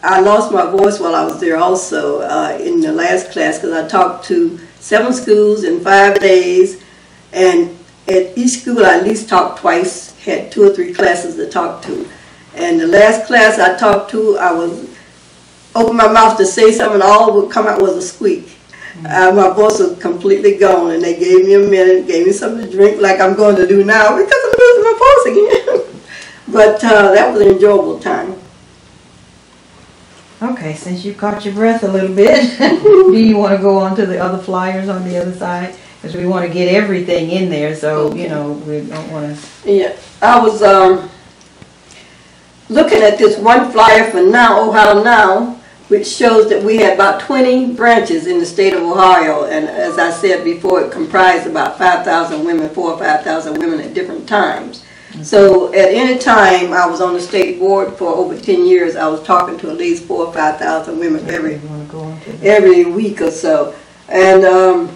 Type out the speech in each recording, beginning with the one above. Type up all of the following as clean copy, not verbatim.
I lost my voice while I was there also in the last class, because I talked to 7 schools in 5 days, and at each school I at least talked twice, had 2 or 3 classes to talk to. And the last class I talked to, I was open my mouth to say something, all would come out was a squeak. My voice was completely gone, and they gave me a minute, gave me something to drink like I'm going to do now, because I'm losing my voice again. But that was an enjoyable time. Okay, since you caught your breath a little bit, do you want to go on to the other flyers on the other side? Because we want to get everything in there, so, okay. You know, we don't want to... Yeah, I was looking at this one flyer for Now, Ohio Now, which shows that we had about 20 branches in the state of Ohio, and as I said before, it comprised about 5,000 women, 4,000 or 5,000 women at different times. So at any time I was on the state board for over 10 years, I was talking to at least 4,000 or 5,000 women every week or so. And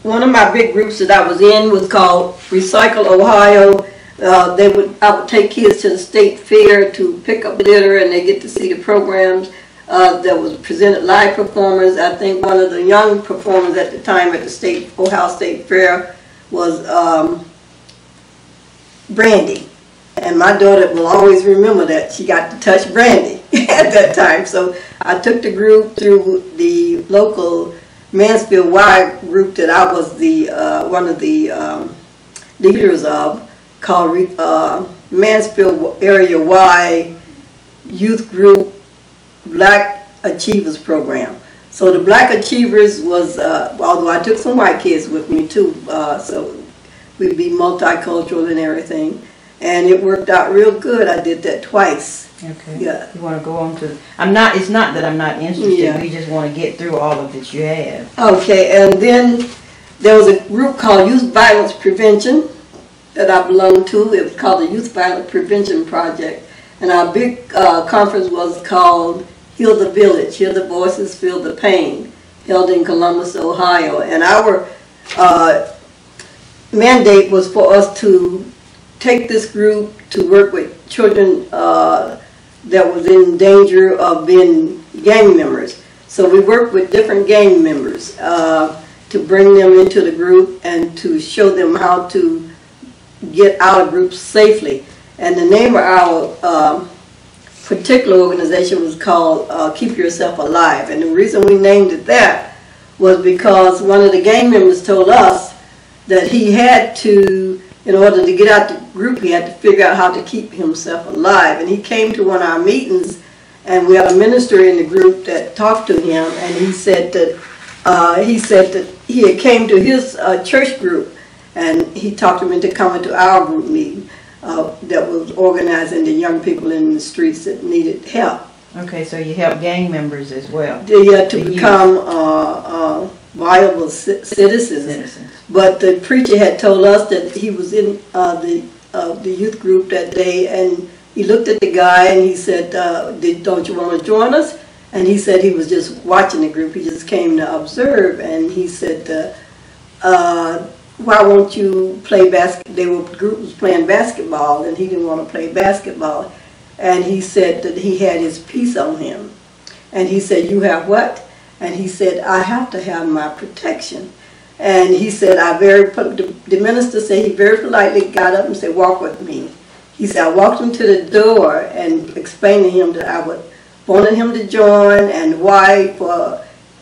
one of my big groups that I was in was called Recycle Ohio. I would take kids to the state fair to pick up litter, and they get to see the programs that was presented, live performers. I think one of the young performers at the time at the Ohio State Fair was Brandy, and my daughter will always remember that she got to touch Brandy at that time. So I took the group through the local Mansfield Y group that I was the one of the leaders of, called Mansfield Area Y Youth Group Black Achievers Program. So the Black Achievers was, although I took some white kids with me too, so we'd be multicultural and everything, and it worked out real good. I did that twice. Okay. Yeah. You want to go on to? It's not that I'm not interested. Yeah. We just want to get through all of that you have. Okay, and then there was a group called Youth Violence Prevention that I belonged to. It was called the Youth Violence Prevention Project, and our big conference was called Heal the Village, Hear the Voices, Feel the Pain, held in Columbus, Ohio. And our mandate was for us to take this group to work with children that was in danger of being gang members. So we worked with different gang members to bring them into the group and to show them how to get out of groups safely. And the name of our particular organization was called Keep Yourself Alive. And the reason we named it that was because one of the gang members told us that he had to, in order to get out the group, he had to figure out how to keep himself alive. And he came to one of our meetings, and we had a minister in the group that talked to him, and he said that he had came to his church group, and he talked him into coming to our group meeting that was organizing the young people in the streets that needed help. Okay, so you help gang members as well. To become viable citizens. But the preacher had told us that he was in the youth group that day, and he looked at the guy and he said, don't you want to join us? And he said he was just watching the group, he just came to observe. And he said, why won't you play basketball? The group was playing basketball, and he didn't want to play basketball. And he said that he had his piece on him. And he said, you have what? And he said, I have to have my protection. And he said, the minister said, he very politely got up and said, walk with me. He said, I walked him to the door and explained to him that I wanted him to join, and why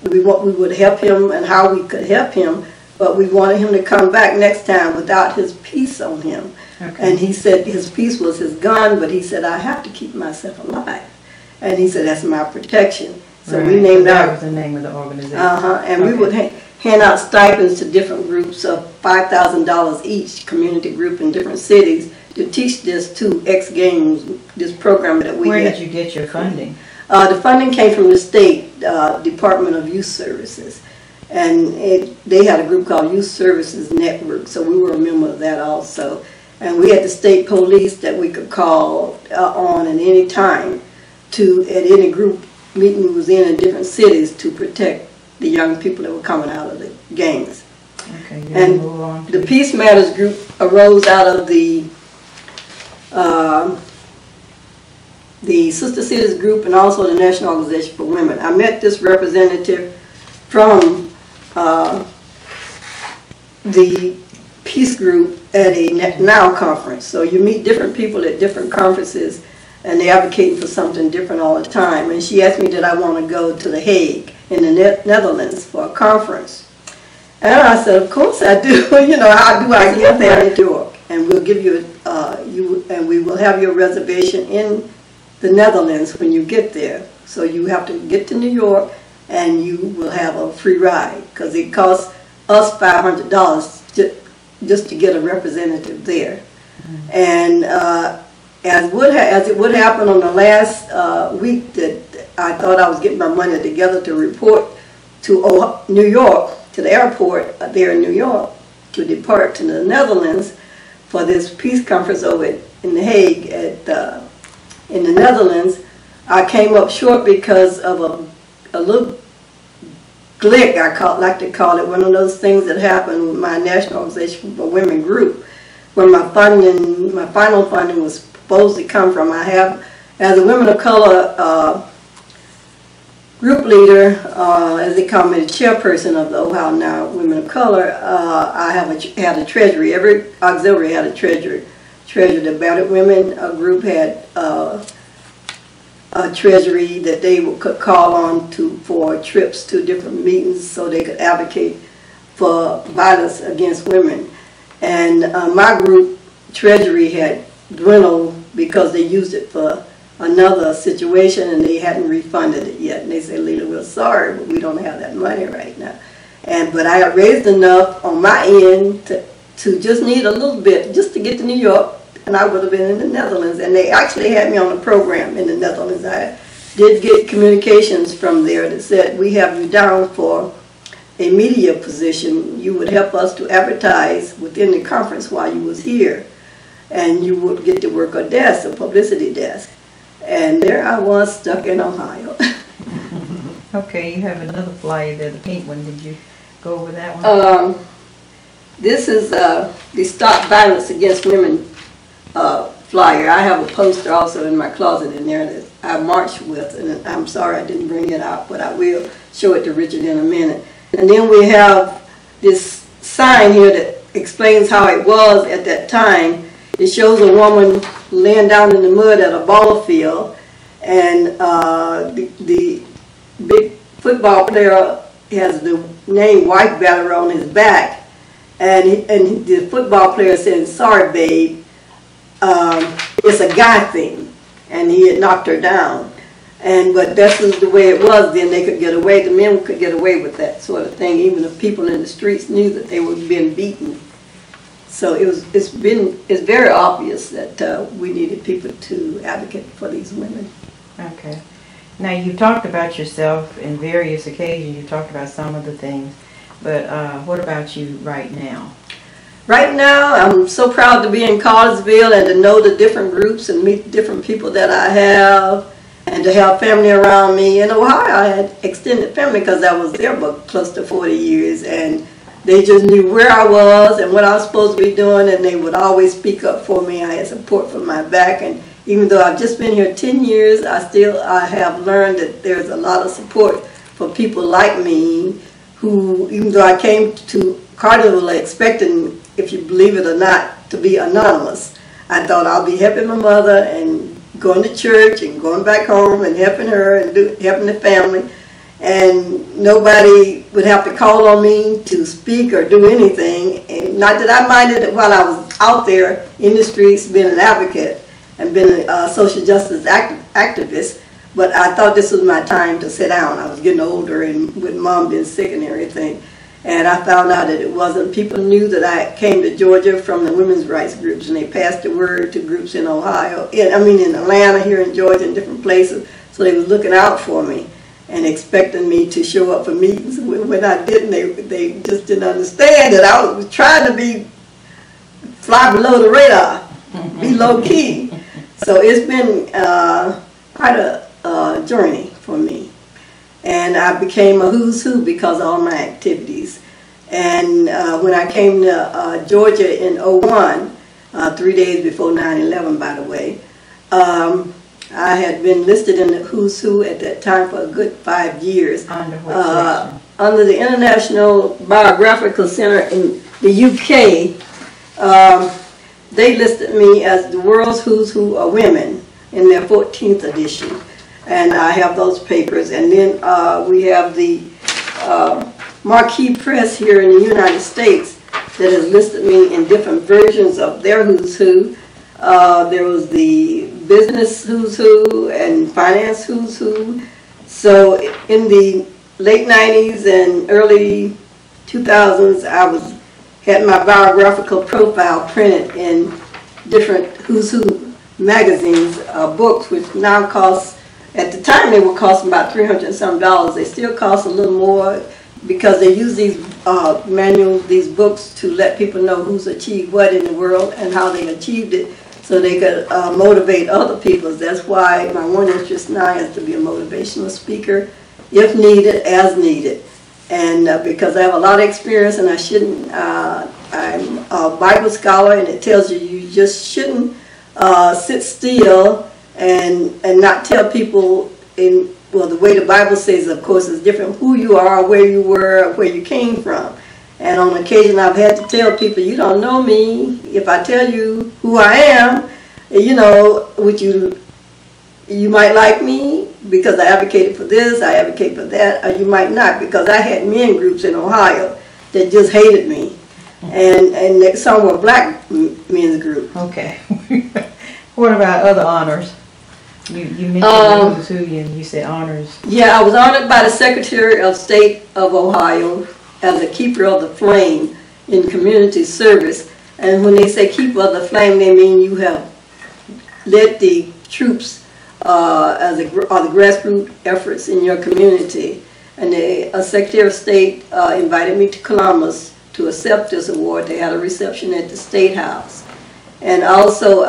we would help him and how we could help him, but we wanted him to come back next time without his piece on him. Okay. And he said his piece was his gun, but he said, I have to keep myself alive. And he said, that's my protection. So right. We named that was the name of the organization. And okay. We would hand out stipends to different groups of $5,000 each, community group in different cities, to teach this to ex-gangs, this program that we Where had. Did you get your funding? The funding came from the state Department of Youth Services, and they had a group called Youth Services Network, so we were a member of that also. And we had the state police that we could call on at any time at any group meeting we was in different cities to protect the young people that were coming out of the gangs. Okay, and move on the Peace Matters group arose out of the Sister Cities group and also the National Organization for Women. I met this representative from the Peace group at a NOW conference. So you meet different people at different conferences and they're advocating for something different all the time. And she asked me did I want to go to The Hague in the Netherlands for a conference. And I said, of course I do. You know, how do I get there in New York? And we'll give you, and we will have your reservation in the Netherlands when you get there. So you have to get to New York and you will have a free ride because it costs us $500 just to get a representative there. Mm-hmm. And as it would happen on the last week that I thought I was getting my money together to report to New York, to the airport there in New York, to depart to the Netherlands for this peace conference over in The Hague in the Netherlands. I came up short because of a little glick, I like to call it, one of those things that happened with my National Organization for Women group, where my final funding was supposed to come from. I have, as a women of color group leader, as they call me, the chairperson of the Ohio Now Women of Color, I had a treasury. Every auxiliary had a treasurer. The Battered Women group had a treasury that they could call on for trips to different meetings so they could advocate for violence against women. And my group treasury had dwindled because they used it for another situation and they hadn't refunded it yet. And they said, Lelia, we're sorry, but we don't have that money right now. But I had raised enough on my end to just need a little bit just to get to New York, and I would have been in the Netherlands. And they actually had me on a program in the Netherlands. I did get communications from there that said, we have you down for a media position. You would help us to advertise within the conference while you was here. And you would get to work a desk, a publicity desk. And there I was, stuck in Ohio. Okay, you have another flyer there, the pink one. Did you go over that one? This is the Stop Violence Against Women flyer. I have a poster also in my closet in there that I marched with, and I'm sorry I didn't bring it out, but I will show it to Richard in a minute. And then we have this sign here that explains how it was at that time. It shows a woman laying down in the mud at a ball field, and the big football player has the name Wife Batter on his back, and the football player said, sorry babe, it's a guy thing, and he had knocked her down. But this is the way it was then. They could get away, the men could get away with that sort of thing, even if people in the streets knew that they were being beaten. So it's very obvious that we needed people to advocate for these women. Okay. Now you talked about yourself in various occasions. You talked about some of the things, but what about you right now? Right now, I'm so proud to be in Cartersville and to know the different groups and meet different people that I have, and to have family around me. In Ohio, I had extended family because I was there for close to 40 years, and they just knew where I was and what I was supposed to be doing, and they would always speak up for me. I had support from my back, and even though I've just been here 10 years, I have learned that there's a lot of support for people like me who, even though I came to Cartersville expecting, if you believe it or not, to be anonymous. I thought I'll be helping my mother and going to church and going back home and helping her and helping the family. And nobody would have to call on me to speak or do anything. And not that I minded it while I was out there in the streets being an advocate and being a social justice activist, but I thought this was my time to sit down. I was getting older, and with Mom being sick and everything. And I found out that it wasn't. People knew that I came to Georgia from the women's rights groups, and they passed the word to groups in Ohio, in Atlanta, here in Georgia, and different places, So they were looking out for me and expecting me to show up for meetings. When I didn't, they just didn't understand that I was trying to fly below the radar, be low key. So it's been quite a journey for me. And I became a who's who because of all my activities. And when I came to Georgia in '01, 3 days before 9/11, by the way, I had been listed in the who's who at that time for a good 5 years. Under what section? Under the International Biographical Center in the UK. They listed me as the world's who's who of women in their 14th edition. And I have those papers. And then we have the Marquee Press here in the United States that has listed me in different versions of their who's who. There was the business who's who and finance who's who. So in the late 90s and early 2000s, I had my biographical profile printed in different who's who magazines, books, which now cost, at the time they were costing about $300 and some. They still cost a little more because they use these manuals, these books, to let people know who's achieved what in the world and how they achieved it, so they could motivate other people. That's why my one interest now is to be a motivational speaker, if needed, as needed. And because I have a lot of experience, and I shouldn't, I'm a Bible scholar, and it tells you you just shouldn't sit still and not tell people well, the way the Bible says, of course, is different, who you are, where you were, where you came from. And on occasion, I've had to tell people, you don't know me. If I tell you who I am, you know, you might like me because I advocated for this, I advocate for that, or you might not, because I had men groups in Ohio that just hated me. And some were black men's groups. Okay. What about other honors? You mentioned who's who, and you said honors. Yeah, I was honored by the Secretary of State of Ohio as a keeper of the flame in community service. And when they say keeper of the flame, they mean you have led the troops or the grassroots efforts in your community. And the Secretary of State invited me to Columbus to accept this award. They had a reception at the State House. And also,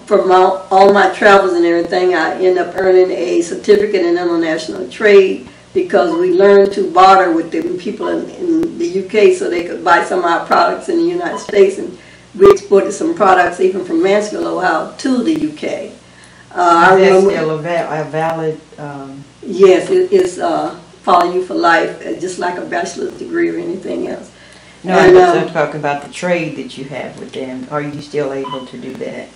from all my travels and everything, I end up earning a certificate in international trade because we learned to barter with the people in the UK so they could buy some of our products in the United States. And we exported some products even from Mansfield, Ohio, to the UK. Is that still a valid? Yes, it's follow you for life, just like a bachelor's degree or anything else. No, I'm talking about the trade that you have with them. Are you still able to do that?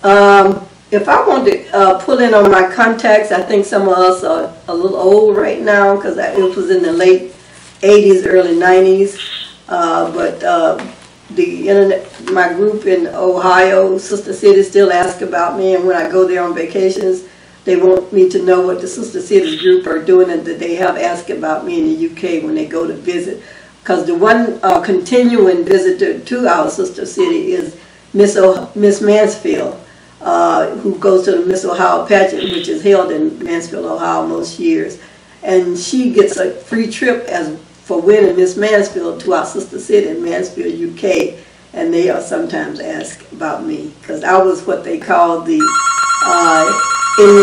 If I want to pull in on my contacts, I think some of us are a little old right now because it was in the late 80s, early 90s. But my group in Ohio, Sister City, still ask about me, and when I go there on vacations, they want me to know what the Sister Cities group are doing, and that they have asked about me in the UK when they go to visit. Because the one continuing visitor to our sister city is Miss Mansfield, who goes to the Miss Ohio pageant, which is held in Mansfield, Ohio most years. And she gets a free trip for winning Miss Mansfield to our sister city in Mansfield, UK. And they are sometimes asked about me, because I was what they call the, in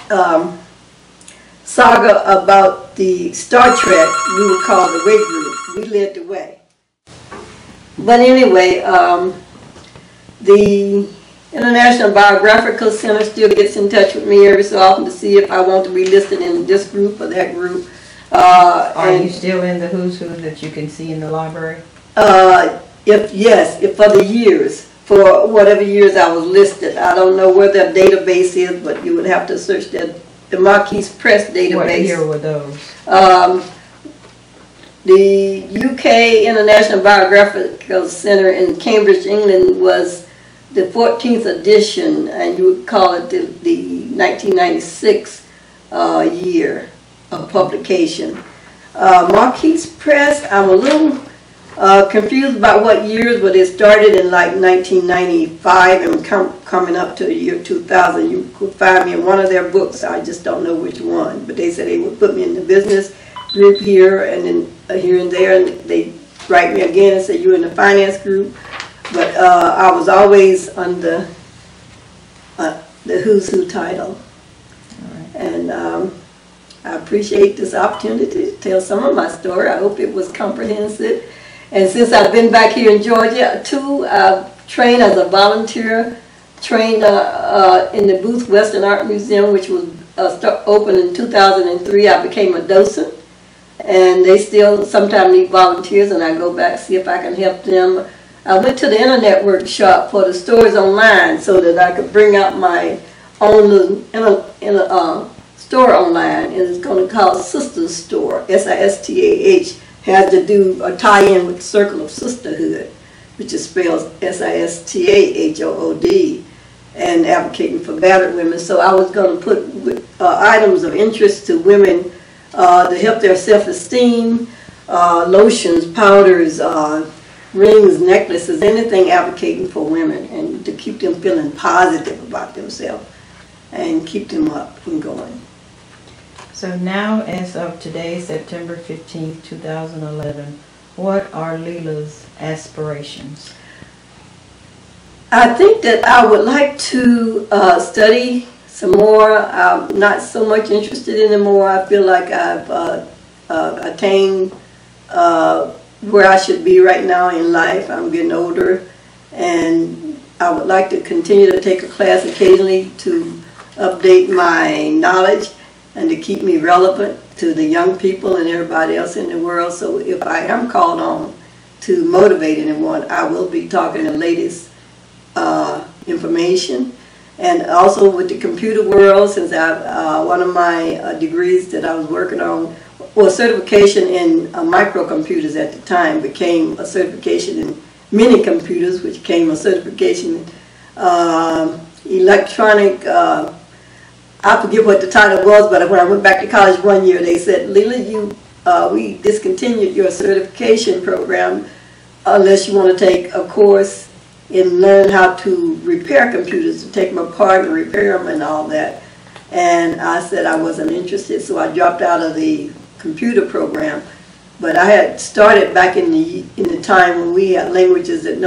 the saga about the Star Trek, we were called the Way Group. We led the way. But anyway, the International Biographical Center still gets in touch with me every so often to see if I want to be listed in this group or that group. Are you still in the who's who that you can see in the library? If for the years, for whatever years I was listed. I don't know where their database is, but you would have to search the Marquee Press database. What year were those? The UK International Biographical Center in Cambridge, England was the 14th edition, and you would call it the 1996 year of publication. Marquee Press, I'm a little confused about what years, but it started in like 1995 and coming up to the year 2000. You could find me in one of their books. I just don't know which one. But they said they would put me in the business group here and then here and there, and they write me again and say you're in the finance group. But I was always under the Who's Who title. And I appreciate this opportunity to tell some of my story. I hope it was comprehensive. And since I've been back here in Georgia, too, I've trained as a volunteer, trained in the Booth Western Art Museum, which was opened in 2003. I became a docent. And they still sometimes need volunteers, and I go back see if I can help them. I went to the internet workshop for the stores online so that I could bring out my own little store online, and it's going to call Sisters Store, S-I-S-T-A-H, has to do a tie-in with Circle of Sisterhood, which is spelled S-I-S-T-A-H-O-O-D, and advocating for battered women. So I was going to put items of interest to women to help their self-esteem, lotions, powders, rings, necklaces, anything advocating for women, and to keep them feeling positive about themselves and keep them up and going. So now, as of today, September 15th, 2011, what are Lelia's aspirations? I think that I would like to study some more. I'm not so much interested anymore. I feel like I've attained where I should be right now in life. I'm getting older, and I would like to continue to take a class occasionally to update my knowledge and to keep me relevant to the young people and everybody else in the world. So if I am called on to motivate anyone, I will be talking the latest information. And also with the computer world, since one of my degrees that I was working on was certification in microcomputers at the time, became a certification in mini computers, which became a certification in electronic, I forget what the title was, but when I went back to college one year, they said, Lelia, we discontinued your certification program unless you want to take a course and learn how to repair computers, to take them apart and repair them and all that. And I said I wasn't interested, so I dropped out of the computer program. But I had started back in the time when we had languages that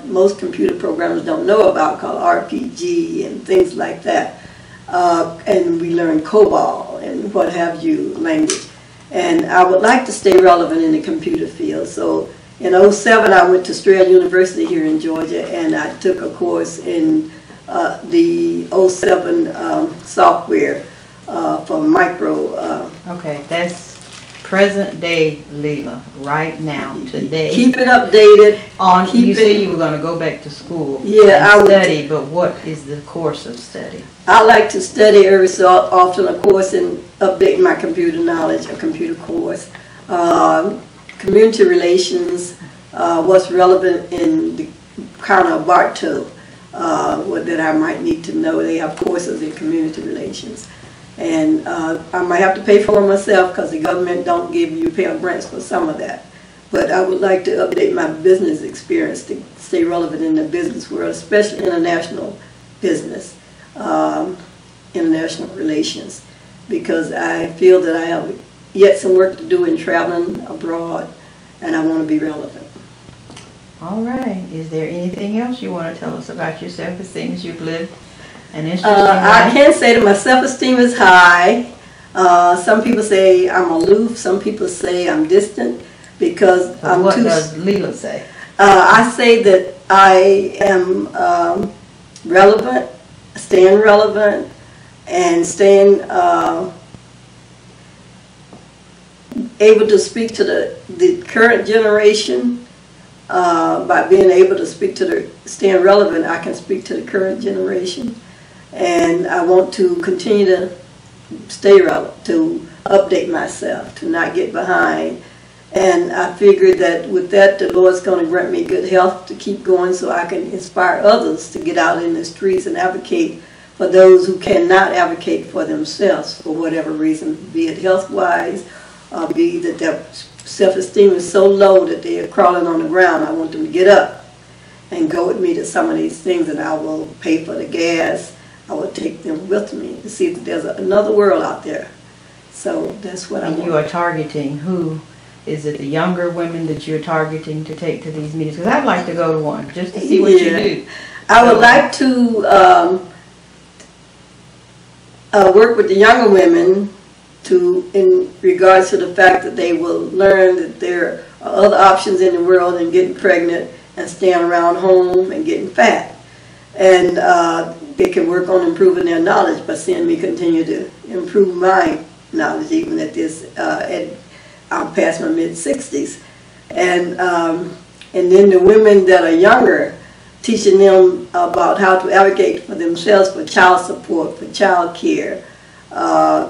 most computer programmers don't know about, called RPG and things like that. And we learned COBOL and what have you language. And I would like to stay relevant in the computer field. So in 2007, I went to Strayer University here in Georgia, and I took a course in the 2007 software for micro. Okay, that's present day Lelia, right now, today. Keep it updated. You said you were going to go back to school and study, but what is the course of study? I like to study every so often a course and update my computer knowledge, a computer course. Community relations, what's relevant in the kind of Part-03 that I might need to know. They have courses in community relations. And I might have to pay for it myself because the government don't give you Pell Grants for some of that. But I would like to update my business experience to stay relevant in the business world, especially international business, international relations, because I feel that I have yet some work to do in traveling abroad, and I want to be relevant. All right. Is there anything else you want to tell us about yourself, the things you've lived? I can say that my self-esteem is high. Some people say I'm aloof. Some people say I'm distant because I'm what does Lelia say? I say that I am relevant, staying relevant, and staying able to speak to the current generation. By being able to speak to staying relevant, I can speak to the current generation. And I want to continue to stay relevant, to update myself, to not get behind. And I figured that with that, the Lord's going to grant me good health to keep going so I can inspire others to get out in the streets and advocate for those who cannot advocate for themselves for whatever reason, be it health-wise, be that they're self-esteem is so low that they are crawling on the ground, I want them to get up and go with me to some of these things, and I will pay for the gas. I will take them with me to see that there's another world out there. So that's what I want. And you are targeting who? Is it the younger women that you're targeting to take to these meetings? Because I'd like to go to one just to see what you do. I would like to work with the younger women in regards to the fact that they will learn that there are other options in the world than getting pregnant and staying around home and getting fat. And they can work on improving their knowledge by seeing me continue to improve my knowledge even at this, I'm past my mid-60s. And then the women that are younger, teaching them about how to advocate for themselves for child support, for child care,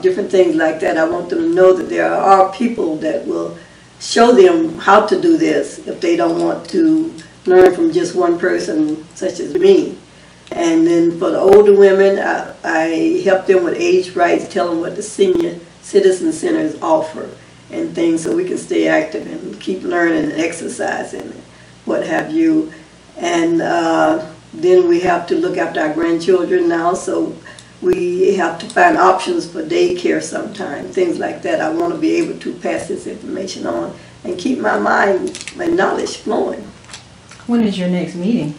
different things like that. I want them to know that there are people that will show them how to do this if they don't want to learn from just one person such as me. And then for the older women, I help them with age rights, tell them what the senior citizen centers offer and things so we can stay active and keep learning and exercising and what have you. And then we have to look after our grandchildren now, so we have to find options for daycare sometime, things like that. I want to be able to pass this information on and keep my mind, my knowledge flowing. When is your next meeting?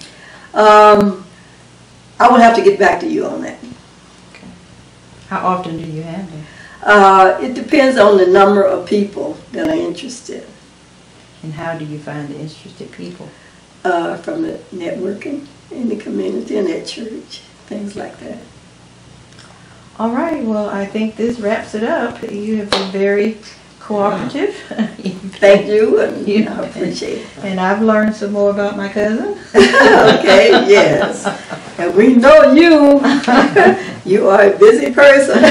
I will have to get back to you on that. Okay. How often do you have them? It depends on the number of people that are interested. And how do you find the interested people? From the networking in the community and at church, things like that. All right, well, I think this wraps it up. You have been very cooperative. Thank you, and I appreciate it. And I've learned some more about my cousin. Okay, yes. And we know you. You are a busy person.